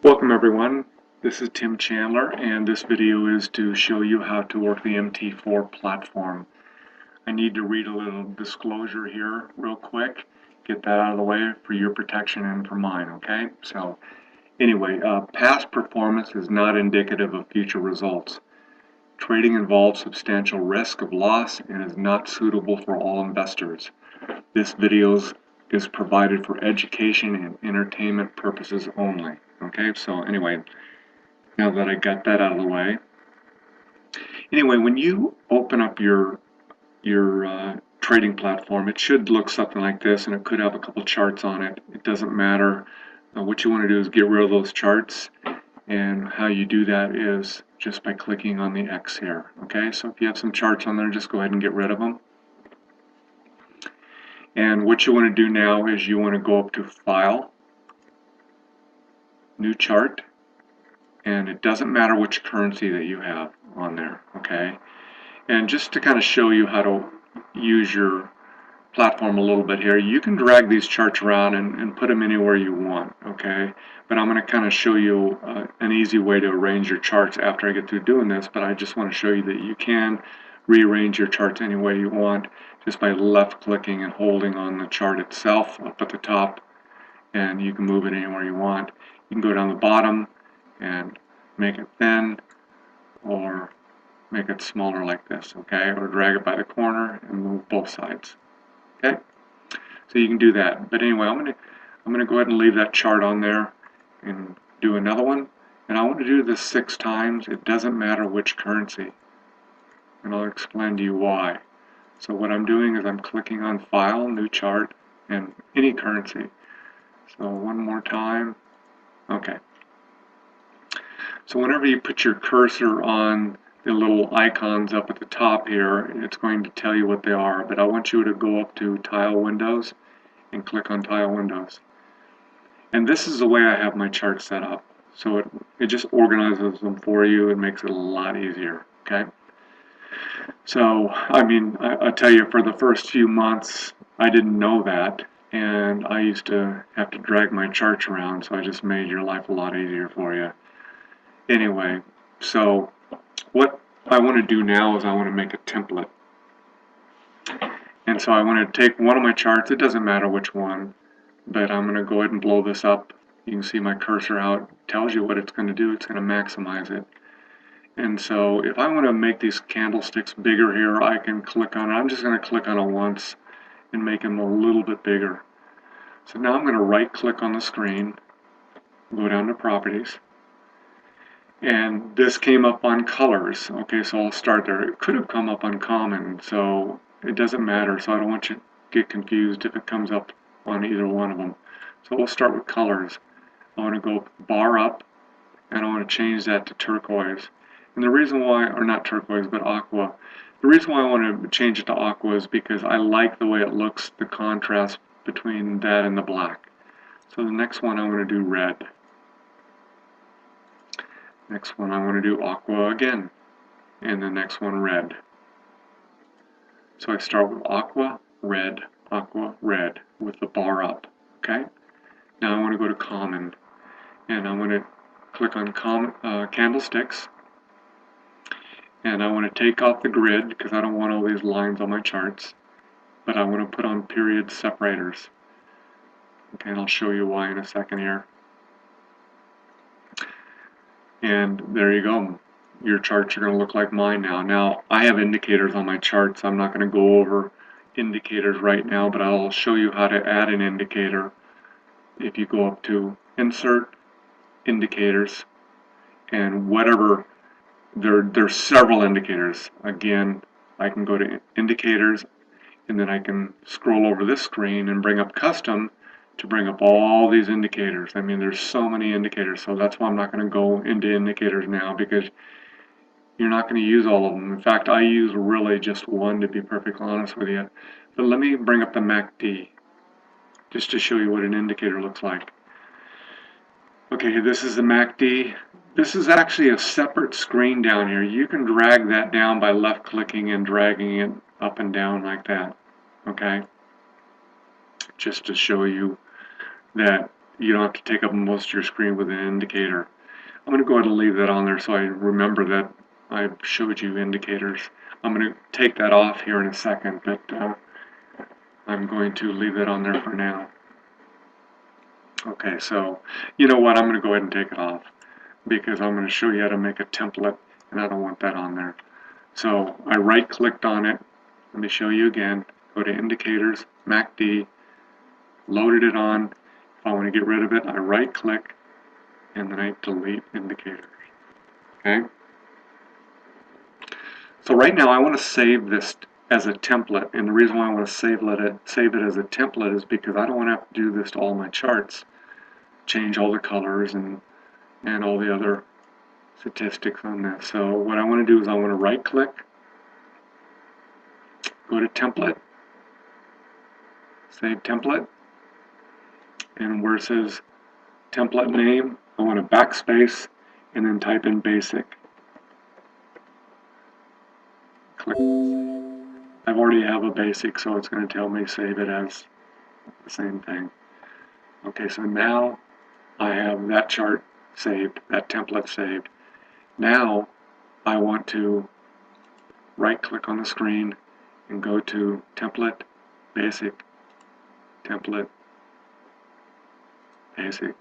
Welcome everyone, this is Tim Chandler and this video is to show you how to work the MT4 platform. I need to read a little disclosure here real quick, get that out of the way for your protection and for mine, okay? So anyway, past performance is not indicative of future results. Trading involves substantial risk of loss and is not suitable for all investors. This video is provided for education and entertainment purposes only. Okay, so anyway, now that I got that out of the way. Anyway, when you open up your trading platform, it should look something like this, and it could have a couple charts on it. It doesn't matter. What you want to do is get rid of those charts, and how you do that is just by clicking on the X here. Okay, so if you have some charts on there, just go ahead and get rid of them. And what you want to do now is you want to go up to File, New Chart, and it doesn't matter which currency that you have on there, okay? And just to kind of show you how to use your platform a little bit here, you can drag these charts around and put them anywhere you want, okay? But I'm going to kind of show you an easy way to arrange your charts after I get through doing this, but I just want to show you that you can rearrange your charts any way you want just by left clicking and holding on the chart itself up at the top, and you can move it anywhere you want. You can go down the bottom and make it thin or make it smaller like this, okay? Or drag it by the corner and move both sides, okay? So you can do that. But anyway, I'm gonna go ahead and leave that chart on there and do another one. And I want to do this 6 times. It doesn't matter which currency. And I'll explain to you why. So what I'm doing is I'm clicking on File, New Chart, and any currency. So one more time. Okay. So whenever you put your cursor on the little icons up at the top here, it's going to tell you what they are. But I want you to go up to Tile Windows and click on Tile Windows. And this is the way I have my chart set up. So it just organizes them for you and makes it a lot easier, okay? So, I mean, I tell you, for the first few months, I didn't know that. And I used to have to drag my charts around, so I just made your life a lot easier for you. Anyway, so what I want to do now is I want to make a template. And so I want to take one of my charts, it doesn't matter which one, but I'm going to go ahead and blow this up. You can see my cursor out, it tells you what it's going to do, it's going to maximize it. And so if I want to make these candlesticks bigger here, I can click on it. I'm just going to click on it once and make them a little bit bigger. So now I'm going to right click on the screen, go down to Properties, and this came up on colors. Okay, so I'll start there. It could have come up on common, so it doesn't matter. So I don't want you to get confused if it comes up on either one of them. So we'll start with colors. I want to go bar up, and I want to change that to turquoise. And the reason why, or not turquoise, but aqua. The reason why I want to change it to aqua is because I like the way it looks, the contrast between that and the black. So the next one I want to do red. Next one I want to do aqua again. And the next one red. So I start with aqua, red, with the bar up. Okay? Now I want to go to common. And I want to click on candlesticks. And I want to take off the grid because I don't want all these lines on my charts. But I want to put on period separators. Okay, and I'll show you why in a second here. And there you go. Your charts are going to look like mine now. Now, I have indicators on my charts. I'm not going to go over indicators right now, but I'll show you how to add an indicator. If you go up to Insert, Indicators, and whatever, there's several indicators. Again, I can go to Indicators, and then I can scroll over this screen and bring up Custom to bring up all these indicators. I mean, there's so many indicators, so that's why I'm not going to go into indicators now, because you're not going to use all of them. In fact, I use really just one, to be perfectly honest with you. But let me bring up the MACD just to show you what an indicator looks like. Okay, this is the MACD. This is actually a separate screen down here. You can drag that down by left clicking and dragging it up and down like that. Okay, just to show you that you don't have to take up most of your screen with an indicator. I'm going to go ahead and leave that on there so I remember that I showed you indicators. I'm going to take that off here in a second, but I'm going to leave that on there for now. Okay, so you know what? I'm going to go ahead and take it off because I'm going to show you how to make a template, and I don't want that on there. So I right-clicked on it. Let me show you again. Go to Indicators, MACD, loaded it on. If I want to get rid of it, I right-click, and then I delete Indicators. Okay? So right now I want to save this as a template, and the reason why I want to save it as a template is because I don't want to have to do this to all my charts, change all the colors and all the other statistics on this. So what I want to do is I want to right-click, go to Template, Save Template, and where it says Template Name, I want to backspace and then type in Basic. Click. I already have a basic, so it's going to tell me save it as the same thing. Okay, so now I have that chart saved, that template saved. Now I want to right-click on the screen and go to Template, Basic, Template, Basic.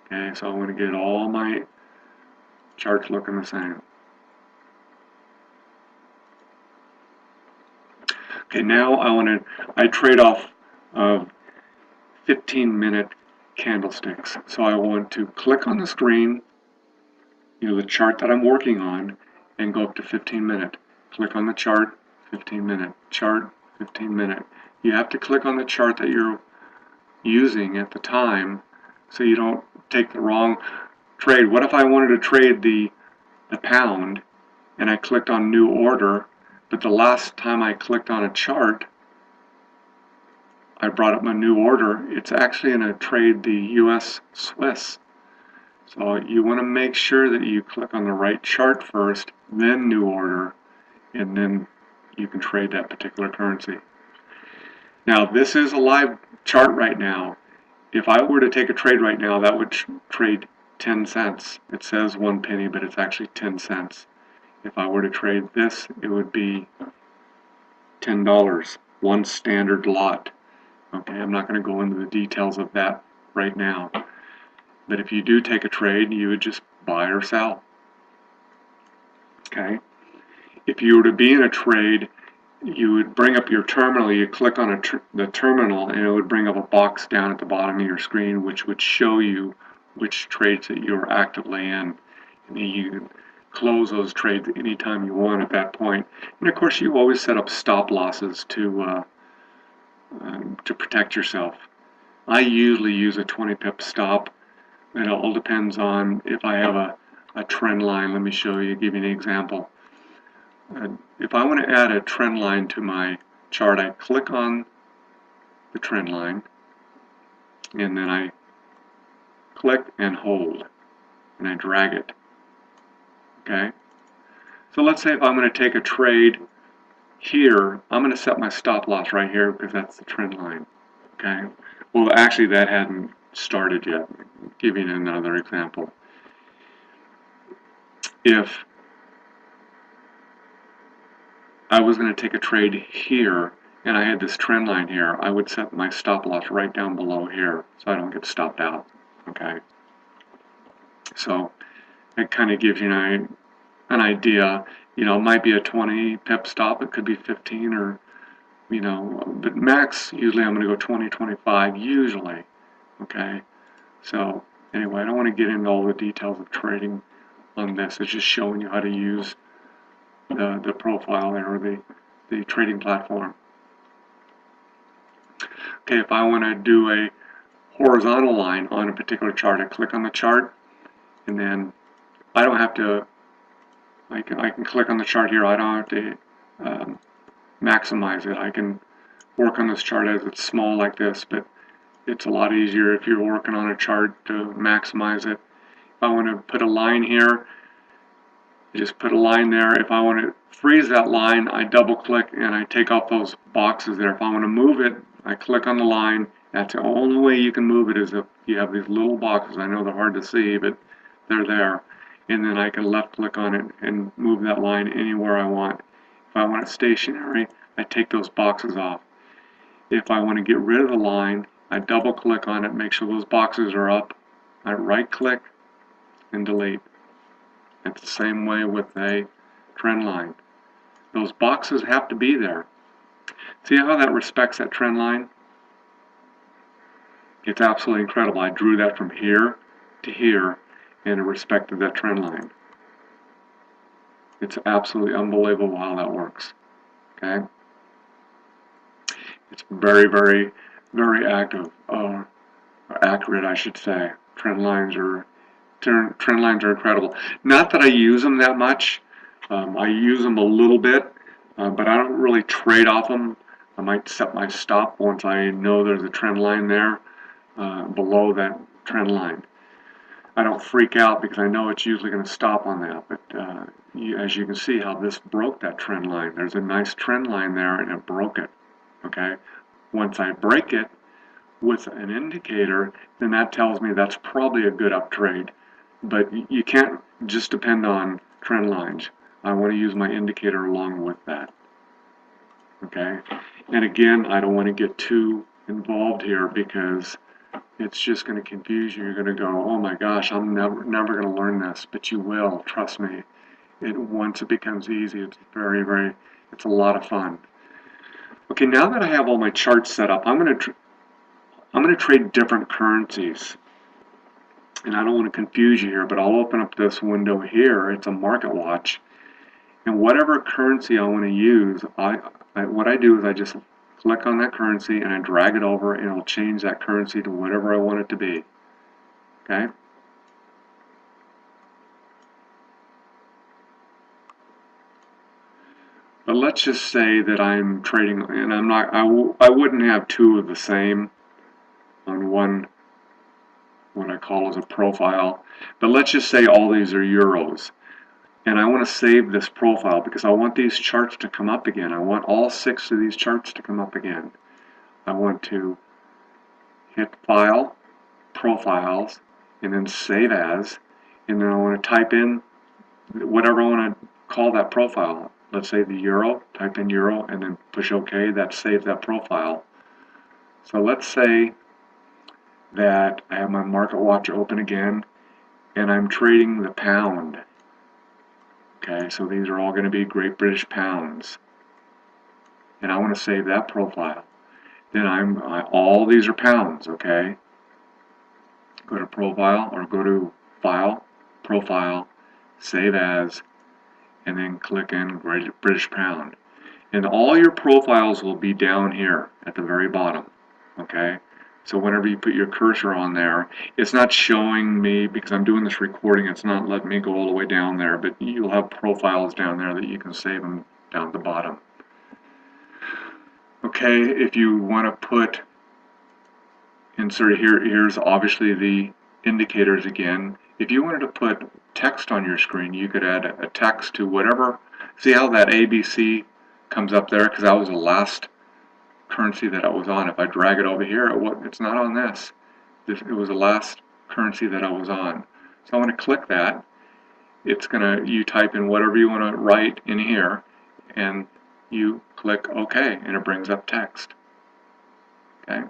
Okay, so I want to get all my charts looking the same. Okay, now I trade off 15-minute candlesticks. So I want to click on the screen, the chart that I'm working on, and go up to 15-minute. Click on the chart, 15-minute, chart, 15-minute. You have to click on the chart that you're using at the time so you don't take the wrong trade. What if I wanted to trade the pound and I clicked on new order, but the last time I clicked on a chart, I brought up my new order. It's actually going to trade the US Swiss. So you want to make sure that you click on the right chart first, then new order, and then you can trade that particular currency. Now this is a live chart right now. If I were to take a trade right now, that would trade 10 cents. It says 1 penny, but it's actually 10 cents. If I were to trade this, it would be $10, one standard lot. Okay, I'm not going to go into the details of that right now. But if you do take a trade, you would just buy or sell. Okay? If you were to be in a trade, you would bring up your terminal, you click on the terminal, and it would bring up a box down at the bottom of your screen which would show you which trades that you're actively in. And you can close those trades anytime you want at that point. And of course, you always set up stop losses to protect yourself. I usually use a 20 pip stop. It all depends on if I have a trend line. Let me show you, give you an example. If I want to add a trend line to my chart, I click on the trend line, and then I click and hold, and I drag it. Okay? So let's say if I'm going to take a trade here, I'm going to set my stop loss right here because that's the trend line. Okay? Well, actually, that hadn't started yet. I'll give you another example. If I was going to take a trade here and I had this trend line here, I would set my stop loss right down below here so I don't get stopped out. Okay? So it kind of gives you an idea. It might be a 20 pip stop, it could be 15 or, but max, usually I'm going to go 20, 25, usually. Okay? So anyway, I don't want to get into all the details of trading on this. It's just showing you how to use the profile there, or the trading platform. Okay, if I want to do a horizontal line on a particular chart, I click on the chart, and then I don't have to, I can click on the chart here. I don't have to maximize it. I can work on this chart as it's small like this, but it's a lot easier if you're working on a chart to maximize it. If I want to put a line here, I just put a line there. If I want to freeze that line, I double click and I take off those boxes there. If I want to move it, I click on the line That's the only way you can move it, is if you have these little boxes. I know they're hard to see, but they're there. And then I can left click on it and move that line anywhere I want. If I want it stationary, I take those boxes off. If I want to get rid of the line, I double click on it, make sure those boxes are up. I right click and delete. It's the same way with a trend line. Those boxes have to be there. See how that respects that trend line? It's absolutely incredible. I drew that from here to here and it respected that trend line. It's absolutely unbelievable how that works. Okay? It's very, very, very accurate, I should say. Trend lines are incredible. Not that I use them that much. I use them a little bit, but I don't really trade off them. I might set my stop once I know there's a trend line there below that trend line. I don't freak out because I know it's usually going to stop on that, but as you can see how this broke that trend line. There's a nice trend line there and it broke it. Okay, once I break it with an indicator, then that tells me that's probably a good up trade. But you can't just depend on trend lines. I want to use my indicator along with that. Okay, and again, I don't want to get too involved here because it's just going to confuse you. You're going to go, oh my gosh, I'm never going to learn this, but you will, trust me. Once it becomes easy, it's it's a lot of fun. Okay, now that I have all my charts set up, I'm going to trade different currencies. And I don't want to confuse you here, but I'll open up this window here. It's a market watch. And whatever currency I want to use, what I do is I just click on that currency and I drag it over and it'll change that currency to whatever I want it to be. Okay? But let's just say that I'm trading, and I wouldn't have two of the same on one, what I call as a profile. But let's just say all these are euros. And I want to save this profile because I want these charts to come up again. I want all 6 of these charts to come up again. I want to hit File, Profiles, and then Save As. And then I want to type in whatever I want to call that profile. Let's say the euro, type in euro, and then push OK. That saves that profile. So let's say that I have my market watch open again, and I'm trading the pound. Okay, so these are all going to be Great British Pounds. And I want to save that profile. Then all these are pounds, okay? Go to Profile, or go to File, Profile, Save As, and then click in Great British Pound. And all your profiles will be down here at the very bottom, okay? So whenever you put your cursor on there, it's not showing me, because I'm doing this recording, it's not letting me go all the way down there, but you'll have profiles down there that you can save them down at the bottom. Okay, if you want to insert here's obviously the indicators again. If you wanted to put text on your screen, you could add a text to whatever. See how that ABC comes up there, because that was the last currency that I was on. If I drag it over here, it's not on this. It was the last currency that I was on. So I want to click that. You type in whatever you want to write in here, and you click OK, and it brings up text. Okay.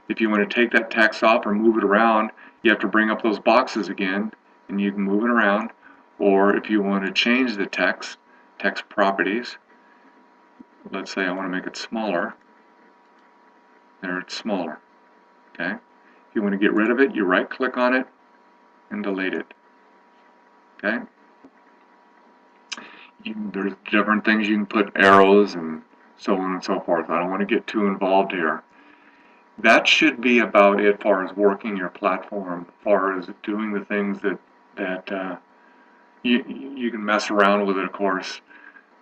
If you want to take that text off or move it around, you have to bring up those boxes again, and you can move it around. Or if you want to change the text properties, let's say I want to make it smaller. There, it's smaller. Okay. If you want to get rid of it, you right click on it and delete it. Okay. There's different things you can put, arrows and so on and so forth. I don't want to get too involved here. That should be about it as far as working your platform, as far as doing the things that you can mess around with it, of course.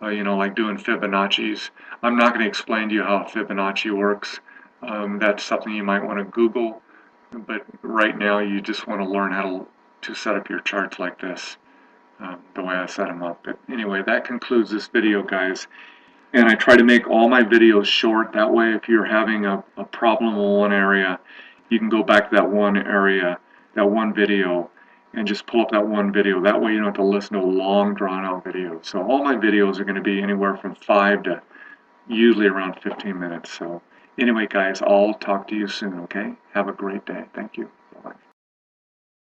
You know, like doing Fibonacci's. I'm not going to explain to you how Fibonacci works. That's something you might want to Google, but right now you just want to learn how to set up your charts like this, the way I set them up. But anyway, that concludes this video, guys. And I try to make all my videos short. That way, if you're having a problem in one area, you can go back to that one area, that one video, and just pull up that one video. That way you don't have to listen to a long, drawn-out video. So all my videos are going to be anywhere from 5 to usually around 15 minutes. So anyway, guys, I'll talk to you soon, okay? Have a great day. Thank you.